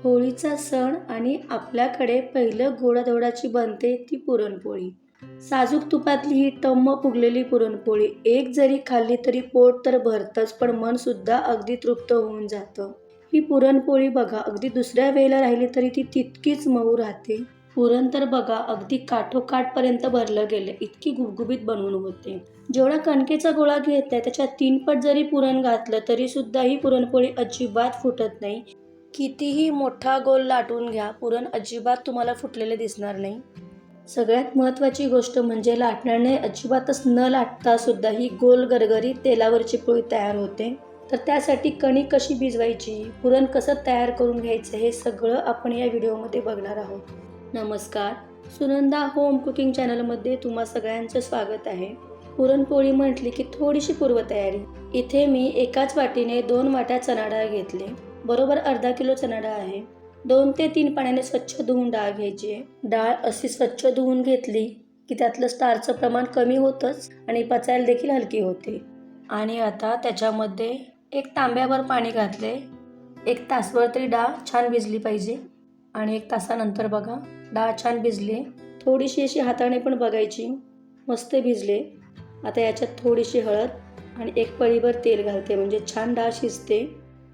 होळीचा सण आणि आपल्याकडे पहिलं गोडाधोडाची बनते ती पुरणपोळी. साजूक तुपातली ही टम्म फुगलेली पुरणपोळी एक जरी खाल्ली तरी पोट तर भरतंच, पण मन सुद्धा अगदी तृप्त होऊन जातं. ही पुरणपोळी बघा, अगदी दुसऱ्या वेळेला राहिली तरी ती तितकीच मऊ राहते. पुरण तर बघा अगदी काठोकाठपर्यंत भरलं गेलं, इतकी गुबगुबीत बनवून होते. जेवढा कणकेचा गोळा घेतलाय त्याच्या 3 पट जरी पुरण घातलं तरी सुद्धा ही पुरणपोळी अजिबात फुटत नाही. कितीही मोठा गोल लाटून घ्या, पुरण अजिबात तुम्हाला फुटलेले दिसणार नाही. सगळ्यात महत्त्वाची गोष्ट म्हणजे लाटण्याने अजिबातच न लाटता सुद्धा ही गोल गरगरीत तेलावरची पोळी तयार होते. तर त्यासाठी कणिक कशी भिजवायची, पुरण कसं तयार करून घ्यायचं, हे सगळं आपण या व्हिडिओमध्ये बघणार आहोत. नमस्कार, सुनंदा होम कुकिंग चॅनलमध्ये तुम्हा सगळ्यांचं स्वागत आहे. पुरणपोळी म्हटली की थोडीशी पूर्वतयारी. इथे मी एकाच वाटीने 2 वाट्या चणा डाळ घेतले. बरोबर अर्धा किलो चणा डाळ आहे. 2 ते 3 पाण्याने स्वच्छ धुवून डाळ घ्यायची आहे. डाळ अशी स्वच्छ धुवून घेतली की त्यातलं स्टार्चचं प्रमाण कमी होतंच आणि पचायला देखील हलकी होते. आणि आता त्याच्यामध्ये 1 तांब्याभर पाणी घातले. 1 तासभर तरी डाळ छान भिजली पाहिजे. आणि 1 तासानंतर बघा डाळ छान भिजली. थोडीशी अशी हाताने पण बघायची, मस्त भिजले. आता याच्यात थोडीशी हळद आणि 1 पळीभर तेल घालते, म्हणजे छान डाळ शिजते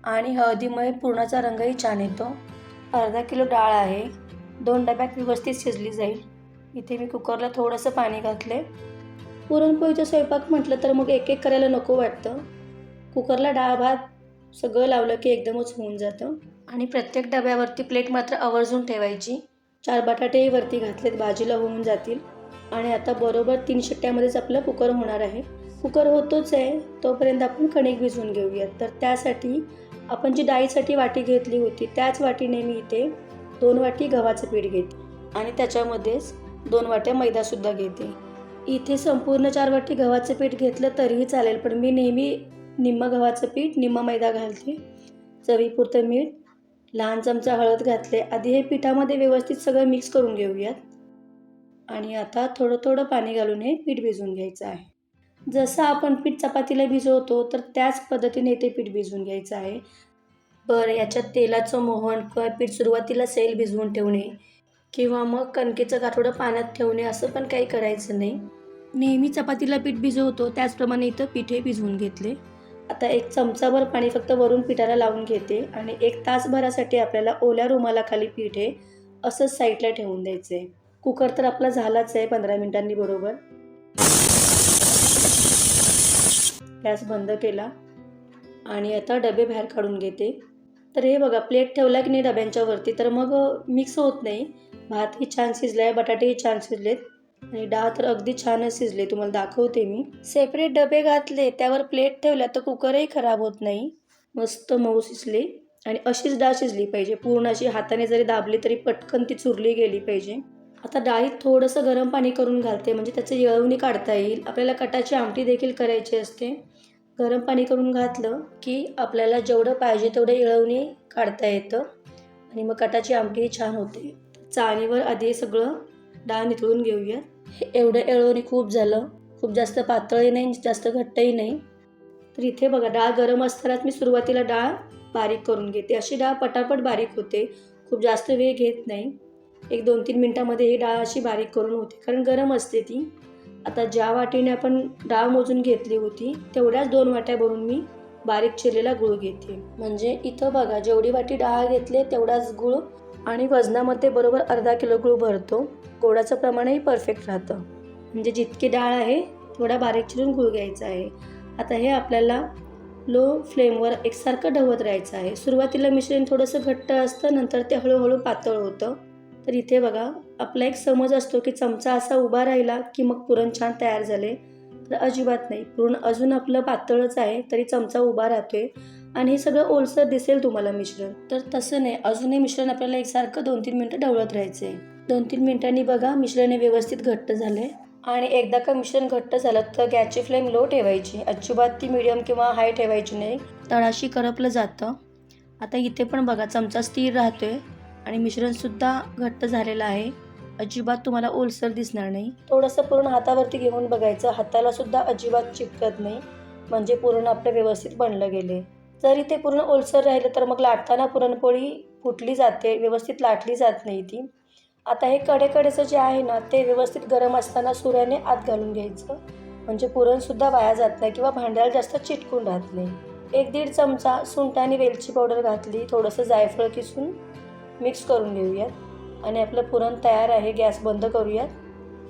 आणि हळदीमुळे पुरणाचा रंगही छान येतो. अर्धा किलो डाळ आहे, 2 डब्यात व्यवस्थित शिजली जाईल. इथे मी कुकरला थोडंसं पाणी घातले. पुरणपोळीचा स्वयंपाक म्हटलं तर मग एक करायला नको वाटतं. कुकरला डाळ भात सगळं लावलं की एकदमच होऊन जातं. आणि प्रत्येक डब्यावरती प्लेट मात्र आवर्जून ठेवायची. 4 बटाटेही वरती घातलेत, भाजीला होऊन जातील. आणि आता बरोबर 3 शिट्ट्यामध्येच आपलं कुकर होणार आहे. कुकर होतोच आहे तोपर्यंत आपण कणिक भिजवून घेऊयात. तर त्यासाठी आपण जी डाळीसाठी वाटी घेतली होती त्याच वाटीने मी इथे 2 वाटी गव्हाचं पीठ घेते आणि त्याच्यामध्येच 2 वाट्या मैदासुद्धा घेते. इथे संपूर्ण 4 वाटी गव्हाचं पीठ घेतलं तरीही चालेल, पण मी नेहमी निम्म गव्हाचं पीठ निम्म मैदा घालते. चवीपुरतं मीठ, लहान चमचा हळद घातले. आधी हे पिठामध्ये व्यवस्थित सगळं मिक्स करून घेऊयात. आणि आता थोडं थोडं पाणी घालून हे पीठ भिजवून घ्यायचं आहे. जसं आपण पीठ चपातीला भिजवतो तर त्याच पद्धतीने ते पीठ भिजवून घ्यायचं आहे. बरं, याच्यात तेलाचं मोहन किंवा पीठ सुरुवातीला सैल भिजवून ठेवणे किंवा मग कणकेचं गाठोडं पाण्यात ठेवणे असं पण काही करायचं नाही. नेहमी चपातीला पीठ भिजवतो त्याचप्रमाणे इथं पीठही भिजवून घेतले. आता 1 चमचाभर पाणी फक्त वरून पिठाला लावून घेते आणि 1 तासभरासाठी आपल्याला ओल्या रुमालाखाली पीठ हे असंच साईडला ठेवून द्यायचं आहे. कुकर तर आपला झालाच आहे 15 मिनिटांनी बरोबर. गॅस बंद केला आणि आता डबे बाहेर काढून घेते. तर हे बघा, प्लेट ठेवला की नाही डब्यांच्या वरती तर मग मिक्स होत नाही. भातही छान शिजला आहे, बटाटेही छान शिजलेत आणि डाळ तर अगदी छानच शिजले. तुम्हाला दाखवते मी. सेपरेट डबे घातले, त्यावर प्लेट ठेवल्या तर कुकरही खराब होत नाही. मस्त मऊ शिजले आणि अशीच डाळ शिजली पाहिजे. पूर्ण अशी हाताने जरी दाबली तरी पटकन ती चुरली गेली पाहिजे. आता डाळीत थोडंसं गरम पाणी करून घालते, म्हणजे त्याचं येळवणी काढता येईल. आपल्याला कटाची आमटी देखील करायची असते. गरम पाणी करून घातलं की आपल्याला जेवढं पाहिजे तेवढं येळवणी काढता येतं आणि मग कटाची आमटीही छान होते. चाळणीवर आधी सगळं डाळ निथळून घेऊया. एवढं येळवणी खूप झालं, खूप जास्त पातळही नाही, जास्त घट्टही नाही. तर इथे बघा, डाळ गरम असतानाच मी सुरुवातीला डाळ बारीक करून घेते. अशी डाळ पटापट बारीक होते, खूप जास्त वेळ घेत नाही. 1-2-3 मिनटामध्ये ही डाळ अशी बारीक करून होते, कारण गरम असते ती. आता ज्या वाटीने आपण डाळ मोजून घेतली होती तेवढ्याच 2 वाट्या भरून मी बारीक चिरलेला गूळ घेते. म्हणजे इथं बघा, जेवढी वाटी डाळ घेतली तेवढाच गूळ आणि वजनामध्ये बरोबर अर्धा किलो गूळ भरतो. गोडाचं प्रमाणही परफेक्ट राहतं. म्हणजे जितकी डाळ आहे थोडा बारीक चिरून गूळ घ्यायचा आहे. आता हे आपल्याला लो फ्लेमवर एकसारखं ढवत राहायचं आहे. सुरुवातीला मिश्रण थोडंसं घट्ट असतं, नंतर ते हळूहळू पातळ होतं. तर इथे बघा, आपला एक समज असतो की चमचा असा उभा राहिला की मग पुरण छान तयार झाले, तर अजिबात नाही. पुरण अजून आपलं पातळच आहे तरी चमचा उभा राहतोय आणि हे सगळं ओलसर दिसेल तुम्हाला मिश्रण. तर तसं नाही, अजूनही मिश्रण आपल्याला एकसारखं 2-3 मिनटं ढवळत राहायचं आहे. 2-3 मिनिटांनी बघा मिश्रण व्यवस्थित घट्ट झाले. आणि एकदा का मिश्रण घट्ट झालं तर गॅसची फ्लेम लो ठेवायची, अजिबात ती मीडियम किंवा हाय ठेवायची नाही, तळाशी करपलं जातं. आता इथे पण बघा, चमचा स्थिर राहतोय आणि मिश्रणसुद्धा घट्ट झालेलं आहे. अजिबात तुम्हाला ओलसर दिसणार नाही. थोडंसं पुरण हातावरती घेऊन बघायचं, हाताला सुद्धा अजिबात चिपकत नाही, म्हणजे पुरण आपलं व्यवस्थित बनलं गेले. जर इथे पुरण ओलसर राहिलं तर मग लाटताना पुरणपोळी फुटली जाते, व्यवस्थित लाटली जात नाही ती. आता हे कडेकडेचं जे आहे ना ते व्यवस्थित गरम असताना सुऱ्याने आत घालून घ्यायचं, म्हणजे पुरणसुद्धा वाया जात नाही किंवा भांड्याला जास्त चिटकून राहत नाही. 1-1.5 चमचा सुंठ आणि वेलची पावडर घातली, थोडंसं जायफळ किसून मिक्स करून घेऊयात आणि आपलं पुरण तयार आहे. गॅस बंद करूयात.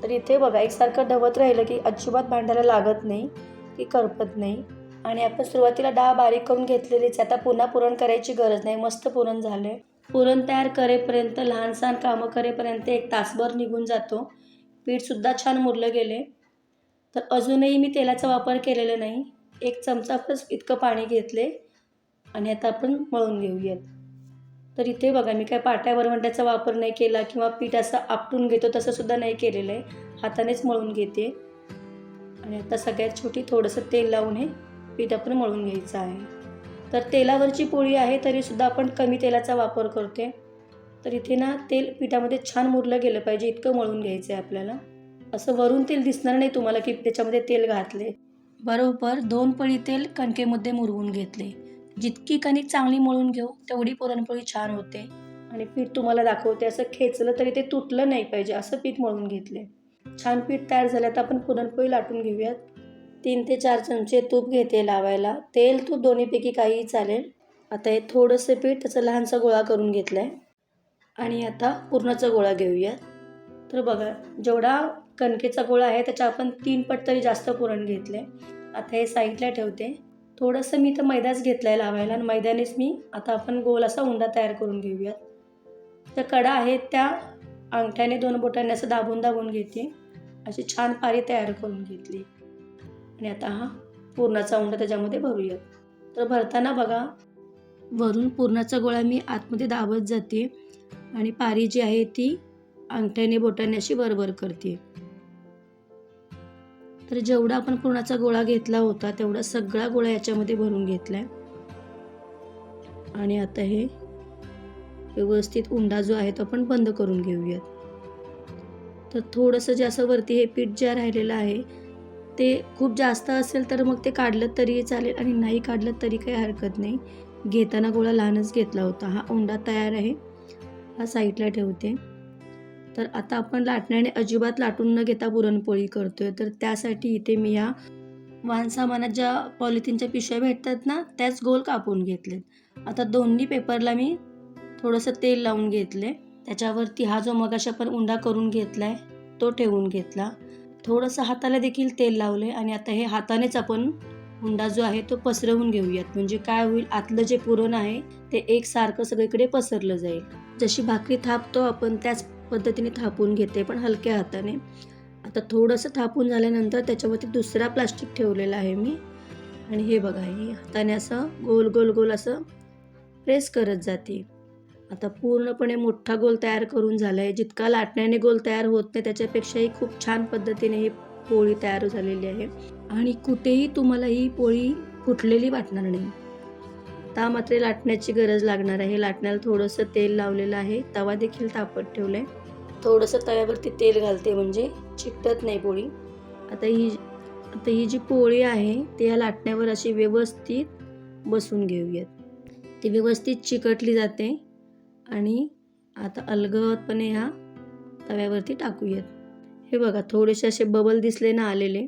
तर इथे बघा एकसारखं ढवत राहिलं की अजिबात भांड्याला लागत नाही, की करपत नाही. आणि आपण सुरुवातीला डाळ बारीक करून घेतलेलीच, आता पुन्हा पुरण करायची गरज नाही. मस्त पुरण झाले. पुरण तयार करेपर्यंत लहान सहान कामं करेपर्यंत 1 तासभर निघून जातो. पीठसुद्धा छान मुरलं गेले. तर अजूनही मी तेलाचा वापर केलेला नाही. 1 चमचा प्लस इतकं पाणी घेतले आणि आता आपण मळून घेऊयात. तर इथे बघा मी काय पाट्या वरवंट्याचा वापर नाही केला किंवा पीठ असं आपटून घेतो तसंसुद्धा नाही केलेलं आहे. हातानेच मळून घेते आणि आता सगळ्यात छोटी थोडंसं तेल लावून हे पीठ आपण मळून घ्यायचं आहे. तर तेलावरची पोळी आहे तरीसुद्धा आपण कमी तेलाचा वापर करते. तर इथे ना तेल पिठामध्ये छान मुरलं गेलं पाहिजे इतकं मळून घ्यायचं आहे आपल्याला. असं वरून तेल दिसणार नाही तुम्हाला की त्याच्यामध्ये तेल घातले. बरोबर 2 पळी तेल कणकेमध्ये मुरवून घेतले. जितकी कणिक चांगली मळून घेऊ तेवढी पुरणपोळी छान होते. आणि पीठ तुम्हाला दाखवते, असं खेचलं तरी ते तुटलं नाही पाहिजे असं पीठ मळून घेतले. छान पीठ तयार झालं तर आपण पुरणपोळी लाटून घेऊयात. 3 ते 4 चमचे तूप घेते लावायला. तेल तूप दोन्हीपैकी काहीही चालेल. आता हे थोडंसं पीठ त्याचा लहानसा गोळा करून घेतला आहे आणि आता पुरणाचा गोळा घेऊयात. तर बघा जेवढा कणकेचा गोळा आहे त्याच्या आपण 3 पट तरी जास्त पुरण घेतले. आता हे साईडला ठेवते. थोडंसं मी तर मैदाच घेतला आहे लावायला आणि मैद्यानेच मी आता आपण गोल असा उंडा तयार करून घेऊयात. त्या कडा आहेत त्या अंगठ्याने 2 बोटांनी असं दाबून दाबून घेते. अशी छान पारी तयार करून घेतली आणि आता हा पुरणाचा उंडा त्याच्यामध्ये भरूयात. तर भरताना बघा वरून पुरणाचा गोळा मी आतमध्ये दाबत जाते आणि पारी जी आहे ती अंगठ्याने बोटाने अशी वर करते. तर जेवढा आपण पुरणाचा गोळा घेतला होता तेवढा सगळा गोळा याच्यामध्ये भरून घेतलाय आणि आता हे व्यवस्थित उंडा जो आहे तो आपण बंद करून घेऊयात. तर थोडंसं जे असं वरती हे पीठ जे राहिलेलं आहे ते खूप जास्त असेल तर मग ते काढलं तरी चालेल आणि नाही काढलं तरी काही हरकत नाही. घेताना गोळा लहानच घेतला होता. हा उंडा तयार आहे, हा साईडला ठेवते. तर आता आपण लाटण्याने अजिबात लाटून न घेता पुरणपोळी करतोय. तर त्यासाठी इथे मी ह्या वाहनसामानात ज्या पॉलिथिनच्या पिशव्या भेटतात ना त्याच गोल कापून घेतलेत. आता दोन्ही पेपरला मी थोडंसं तेल लावून घेतले. त्याच्यावरती हा जो मगाशी आपण उंडा करून घेतलाय तो ठेवून घेतला. थोडंसं हाताला देखील तेल लावले आणि आता हे हातानेच आपण उंडा जो आहे तो पसरवून घेऊयात. म्हणजे काय होईल, आतलं जे पुरण आहे ते एकसारखं सगळीकडे पसरलं जाईल. जशी भाकरी थापतो आपण त्याच पद्धतीने थापून घेते पण हलक्या हाताने. आता थोडंसं थापून झाल्यानंतर त्याच्यावरती दुसरा प्लास्टिक ठेवलेला आहे मी आणि हे बघा हे हाताने असं गोल गोल गोल असं प्रेस करत जाते. आता पूर्णपणे मोठा गोल तयार करून झाला आहे. जितका लाटण्याने गोल तयार होत नाही त्याच्यापेक्षाही खूप छान पद्धतीने ही पोळी तयार झालेली आहे आणि कुठेही तुम्हाला ही पोळी फुटलेली वाटणार नाही. आता मात्र लाटण्याची गरज लागणार आहे. लाटण्याला थोडंसं तेल लावलेलं आहे. तवा देखील तापत ठेवला आहे. थोडंसं तव्यावरती तेल घालते म्हणजे चिकटत नाही पोळी. आता ही जी पोळी आहे ती या लाटण्यावर अशी व्यवस्थित बसून घेऊयात. ती व्यवस्थित चिकटली जाते आणि आता अलगदपणे ह्या तव्यावरती टाकूयात. हे बघा थोडेसे असे बबल दिसले ना आलेले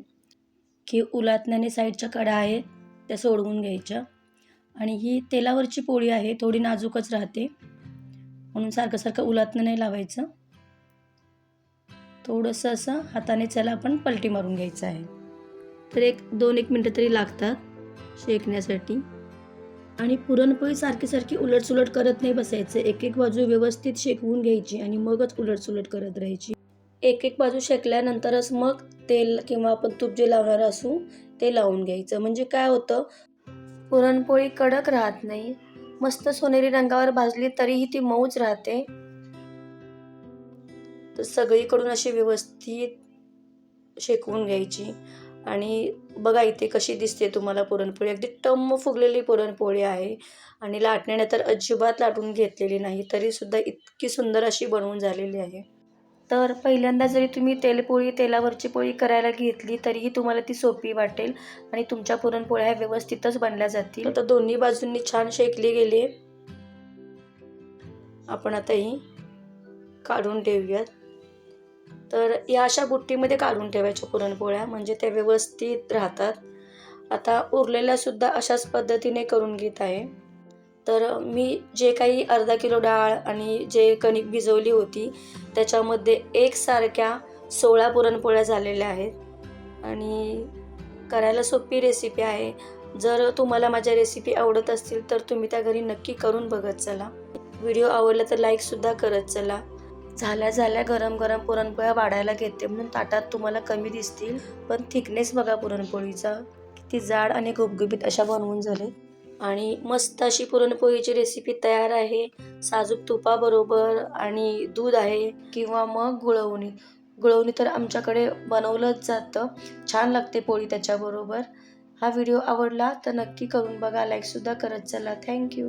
की उलटण्याने साईडच्या कडा आहेत त्या सोडवून घ्यायच्या. आणि ही तेलावरची पोळी आहे, थोडी नाजूकच राहते म्हणून सारखं सारखं उलटणं नाही लावायचं. थोडंसं असं हाताने त्याला आपण पलटी मारून घ्यायचं आहे. तर 2-1 मिनटं तरी लागतात शेकण्यासाठी. आणि पुरणपोळी सारखी उलटसुलट करत नाही बसायचं. एक बाजू व्यवस्थित शेकवून घ्यायची आणि मगच उलटसुलट करत राहायची. एक बाजू शेकल्यानंतरच मग तेल किंवा आपण तूप जे लावणार असू ते लावून घ्यायचं. म्हणजे काय होतं, पुरणपोळी कडक राहत नाही, मस्त सोनेरी रंगावर भाजली तरीही ती मऊच राहते. तर सगळीकडून अशी व्यवस्थित शेकवून घ्यायची. आणि बघा इथे कशी दिसते तुम्हाला पुरणपोळी, अगदी टम्म फुगलेली पुरणपोळी आहे आणि लाटण्याने तर अजिबात लाटून घेतलेली नाही तरीसुद्धा इतकी सुंदर अशी बनवून झालेली आहे. तर पहिल्यांदा जरी तुम्ही तेलावरची पोळी करायला घेतली तरीही तुम्हाला ती सोपी वाटेल आणि तुमच्या पुरणपोळ्या ह्या व्यवस्थितच बनल्या जातील. तर दोन्ही बाजूंनी छान शेकली गेली. आपण आता ही काढून ठेवूयात. तर या अशा बुट्टीमध्ये काढून ठेवायच्या पुरणपोळ्या, म्हणजे त्या व्यवस्थित राहतात. आता उरलेल्यासुद्धा अशाच पद्धतीने करून घेत आहे. तर मी जे काही अर्धा किलो डाळ आणि जे कणिक भिजवली होती त्याच्यामध्ये एकसारख्या 16 पुरणपोळ्या झालेल्या आहेत आणि करायला सोपी रेसिपी आहे. जर तुम्हाला माझ्या रेसिपी आवडत असतील तर तुम्ही त्या घरी नक्की करून बघत चला. व्हिडिओ आवडला तर लाईकसुद्धा करत चला. झाल्या गरम गरम पुरणपोळ्या वाढायला घेते म्हणून ताटात तुम्हाला कमी दिसतील, पण थिकनेस बघा पुरणपोळीचा किती जाड आणि गुबगुबीत अशा बनवून झाले. आणि मस्त अशी पुरणपोळीची रेसिपी तयार आहे. साजूक तुपाबरोबर आणि दूध आहे किंवा मग गुळवणी. गुळवणी तर आमच्याकडे बनवलंच जातं. छान लागते पोळी त्याच्याबरोबर. हा व्हिडिओ आवडला तर नक्की करून बघा. लाईकसुद्धा करत चला. थँक्यू.